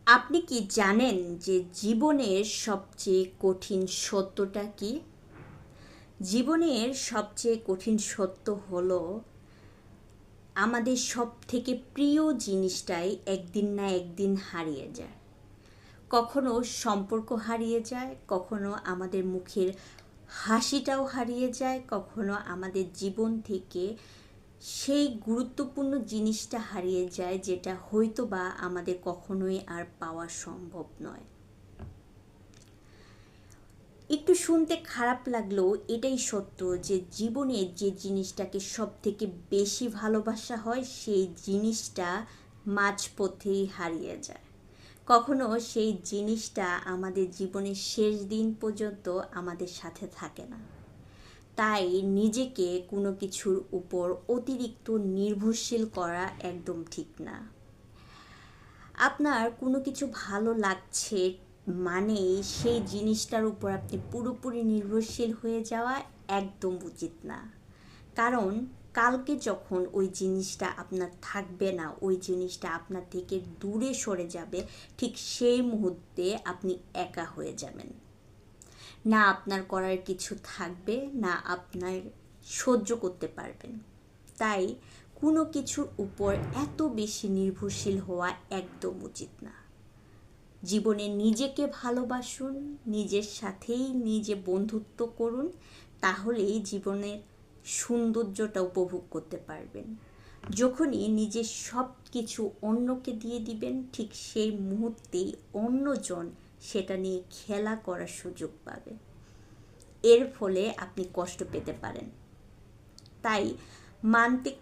আপনি কি জানেন যে জীবনের সবচেয়ে কঠিন সত্যটা কি? জীবনের সবচেয়ে কঠিন সত্য হলো আমাদের সব থেকে প্রিয় জিনিসটাই একদিন না একদিন হারিয়ে যায়। কখনো সম্পর্ক হারিয়ে যায়, কখনো আমাদের মুখের হাসিটাও হারিয়ে যায়, কখনো আমাদের জীবন থেকে সেই গুরুত্বপূর্ণ জিনিসটা হারিয়ে যায় যেটা হয়তো বা আমাদের কখনোই আর পাওয়া সম্ভব নয়। একটু শুনতে খারাপ লাগলেও এটাই সত্য যে জীবনে যে জিনিসটাকে সব থেকে বেশি ভালোবাসা হয় সেই জিনিসটা মাঝপথেই হারিয়ে যায়। কখনো সেই জিনিসটা আমাদের জীবনের শেষ দিন পর্যন্ত আমাদের সাথে থাকে না। তাই নিজেকে কোনো কিছুর উপর অতিরিক্ত নির্ভরশীল করা একদম ঠিক না। আপনার কোনো কিছু ভালো লাগছে মানেই সেই জিনিসটার উপর আপনি পুরোপুরি নির্ভরশীল হয়ে যাওয়া একদম উচিত না। কারণ কালকে যখন ওই জিনিসটা আপনার থাকবে না, ওই জিনিসটা আপনার থেকে দূরে সরে যাবে, ঠিক সেই মুহূর্তে আপনি একা হয়ে যাবেন। না আপনার করার কিছু থাকবে, না আপনার সহ্য করতে পারবেন। তাই কোনো কিছুর উপর এত বেশি নির্ভরশীল হওয়া একদম উচিত না। জীবনে নিজেকে ভালোবাসুন, নিজের সাথেই নিজে বন্ধুত্ব করুন, তাহলেই জীবনের সৌন্দর্যটা উপভোগ করতে পারবেন। যখনই নিজের সব কিছু অন্যকে দিয়ে দিবেন, ঠিক সেই মুহূর্তেই অন্যজন সেটা নিয়ে খেলা করার সুযোগ পাবে। এর ফলে আপনি কষ্ট পেতে পারেন। তাই মানতে